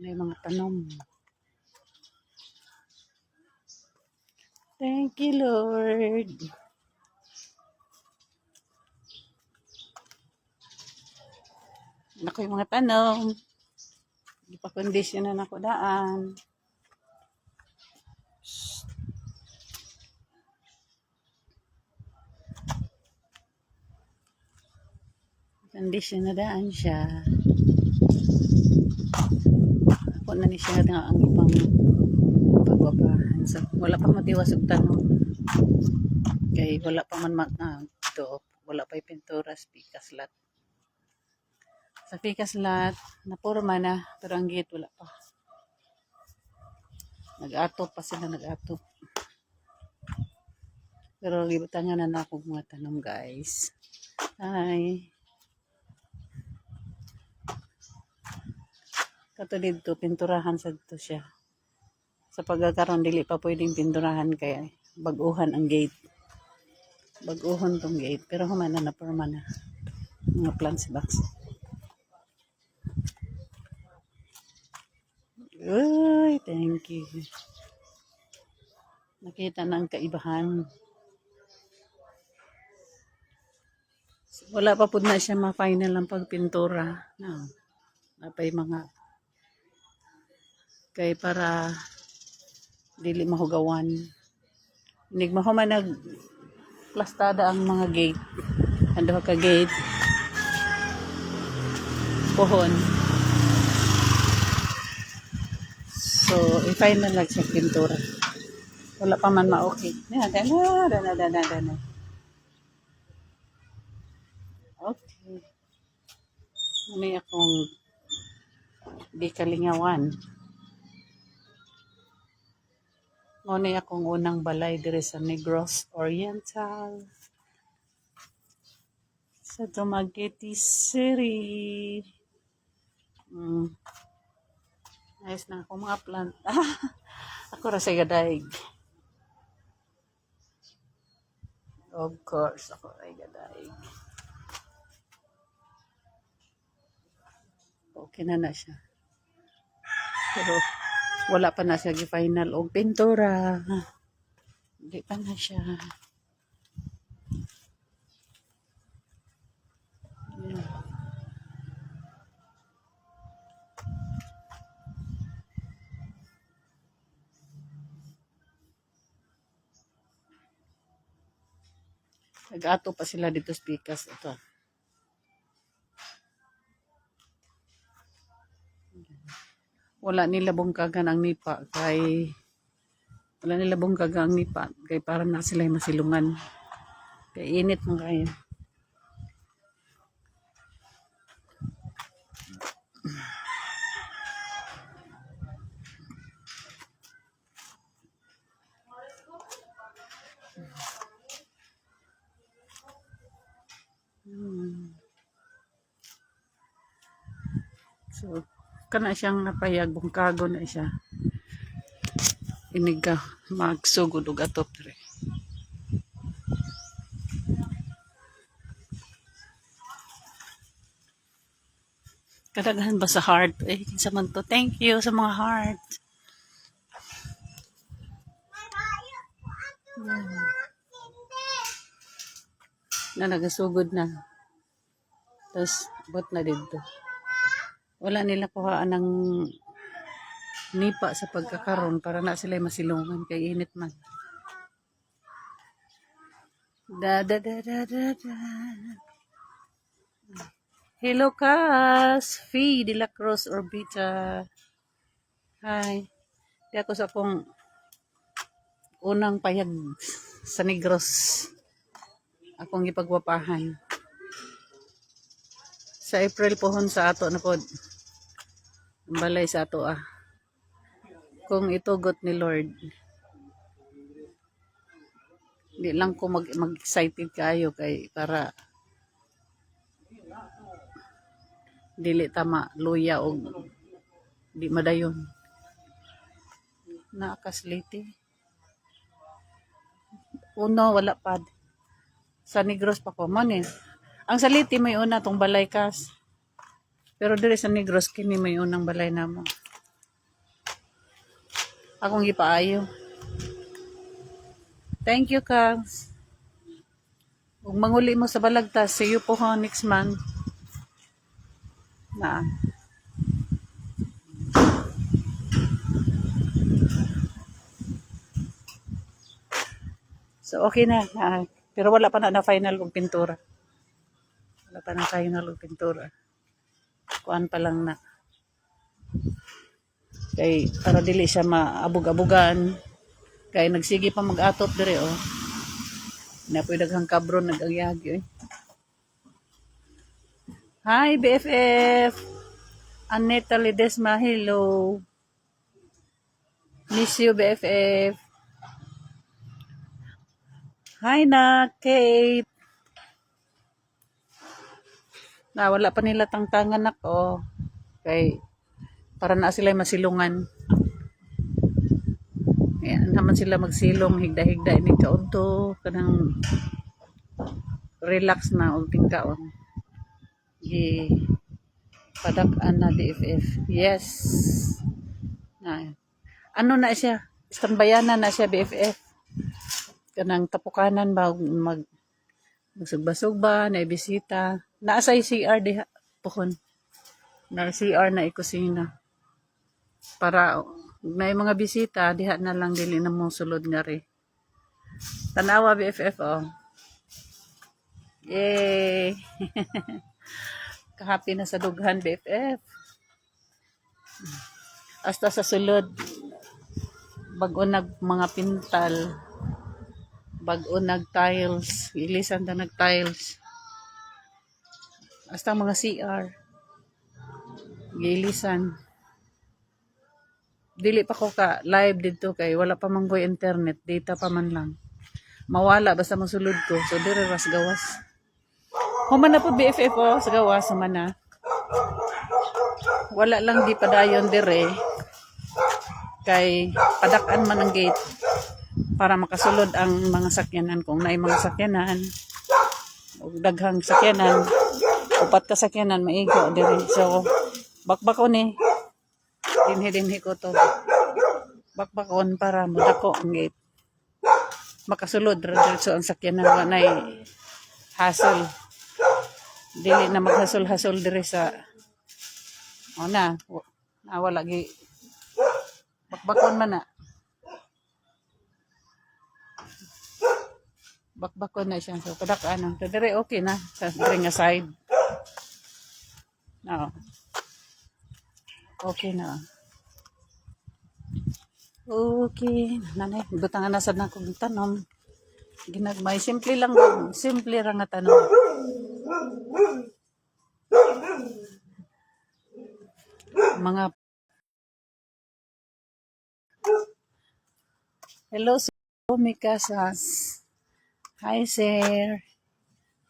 May mga tanom. Thank you, Lord. Naku, yung mga tanom. Ipakondisyonan ako daan. Kondisyon na daan siya. Ako na ni siya nga ang ibang pagbabahan. So, wala pa matiwas og tanom. Kay wala pa man ito. Wala pa yung pintura sa pikas lot. Sa pikas lot, napurma na. Pero ang gate wala pa. Nag-atop pa sila, nag-atop. Pero libutangan na ako mga tanom, guys. Hi. Kato dito, pinturahan sa dito siya. Sa pagkakaroon, dili pa pwedeng pinturahan kaya baguhan ang gate. Baguhan tong gate. Pero humana na, porma na. Mga plants box. Uy, thank you. Nakita na ang kaibahan. Wala pa po na siya ma-final ang pagpintura. No. Napay mga kay para dili mahugawan. Inig mahuman nag plastada ang mga gate. Ando ka gate. Pohon. So, i-final lang siya pintura. Wala pa man ma-okay. Dana. Okay. May akong di kalingawan. Ngunit akong unang balay dire sa Negros Oriental. Sa Dumaguete City. Ayos na akong mga plant. Ako ra sa gadaig. Of course, ako ay gadaig. Okay na siya. Pero wala pa na siya gi-final og pintura. Hindi pa na siya. Yeah. Nag-ato pa sila dito sa pikas. Ito. Wala nila bungkagan ang nipa kay para na sila masilungan. Kay init mo kayo. So, kana siyang napayag bungkago na siya. Inig ka magsugod og atop dire. Kadaghan ba sa heart? Kinsa man to. Thank you sa mga heart. Na nagasugod na. Tapos, bot na dito. Wala nila kuhaan ng nipa sa pagkakaroon para na sila masilungan kay init man. Da. Hello, Cas. Fee de la Cruz Orbita. Hi. Di ako sa akong unang payag sa Negros. Akong ipagwapahan. Sa April pohon sa ato na pod. Balay sa ato kung itugot ni Lord. Di lang ko mag-excited kayo kay para dili tama luya o di madayon. Nakasliti. Uno wala pa. Sa Negros pa ko man eh. Ang saliti may una tong balay kas. Pero dire sa Negros kini may unang balay namo. Akong gipaayo. Thank you, Kang. Kung manguli mo sa Balagtas, see you po ha next month. Na. So, okay na. Pero wala pa na final kong pintura. Wala pa na final kong pintura. Kuan pa lang na. Kay, para dili siya maabog-abugan. Kay, nagsige pa mag-atot dire, oh. Napoy daghang kabron nag-agyagi, eh. Hi, BFF! Aneta Ledesma, hello. Miss you, BFF. Hi na, Kate. Wala pa nila tangtangan ako. Kay, para na sila masilungan. Ayan, naman sila magsilong, higda-higda, ini kaunto, kanang relax na, ulting kaon. Padak-an na DFF. Yes. Ano na siya? Istambayanan na siya, BFF. Kanang tapukanan ba, magsugba-sugba, na ibisita. Naasay CR diha, pohon. Na CR na ikusina. Para, may mga bisita, diha na lang dili na mong sulod nga rin. Tanawa, BFF, oh. Yay! Kahapi na sa dughan, BFF. Hasta sa sulod, bago nag mga pintal, bago nag tiles, ilisan ta nag tiles. Hasta mga CR, gilisan. Dili pa ko ka live dito kay wala pa man ko'y internet, data pa man lang. Mawala basta masulod ko, so dire ras gawas. Human na po BFF oh, sa gawas human na. Wala lang di padayon dire. Kay padakan man ang gate para makasulod ang mga sakyanan kung naay mga sakyanan o daghang sakyanan, upat ka sakyanan maigo dire. So bakbakon ni dinhi ko to bakbakon para modako ang gate makasulod diretso ang sakyanan wa nay hassle, dili na maghasol-hasol dire sa wala gi bakbakon man na. Bakbakon na siya. So, padak ano. Dire okay na. Sa ring side. No. Okay na. Okay. Nanay, butangan na sad na kong tanom. Ginagmay. Simple lang. Simple lang nga tanom. Mga hello, Mikasas. Hi, sir.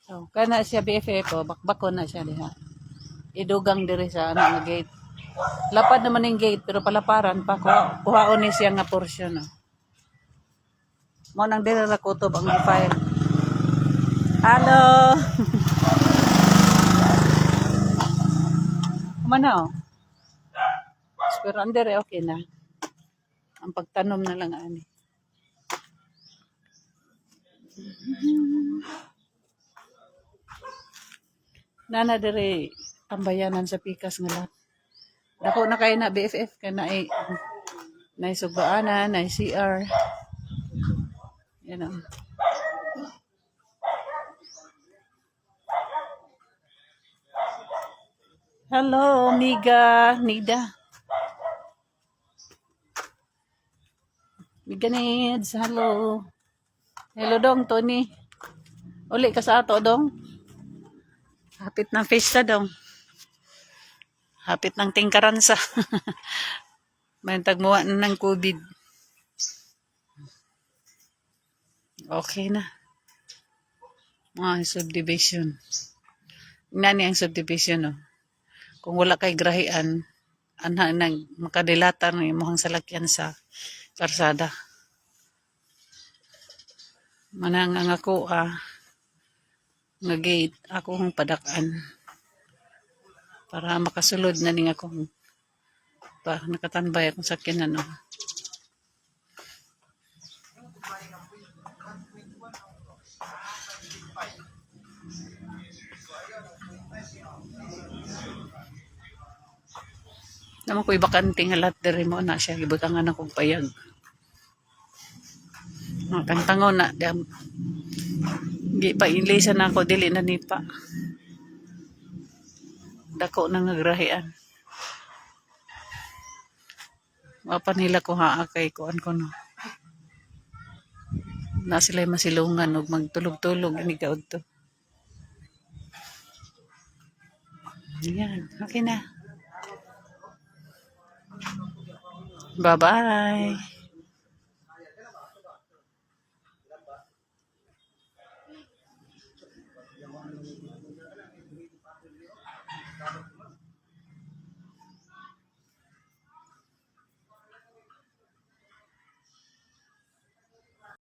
So, kana siya BFF ko, bakbako na siya diha. Idugang diri sa ano nga gate. Lapad naman yung gate, pero palaparan pa kuhaon ni siya nga portion. No? Mo nang diri ra kutob ang file. Hello. Kumana oh. Pero andere okay na. Ang pagtanom na lang ani. Nana dire tambayanan sa pikas nga lahat. Dako na kay na BFF kay na sugbaanan, na CR. Yan know. Hello, Nida. Miga needs, hello. Hello dong, Tony. Uli ka sa ato dong. Hapit ng fiesta dong. Hapit ng tingkaransa. May tagmuha na ng COVID. Okay na. Subdivision. Nani ang subdivision, no? Kung wala kay grahian, nang makadilatan ng imuhang salakyan sa karsada. Manang ang ako, nga gate, akong padakan. Para makasulod na ning akong nakatanbay akong sakyanan, no? Naman ko ibakante nga lahat diri mo na siya gibutangan akong payag. Tangtangon na dam. Gi pa inlisan na ako dili na nipa. Dako na ngagrahian. Mapa nila ko haa kay kuan ko no. Na sila masilungan og magtulog-tulog ini kaud to. Yan, okay na. Bye-bye.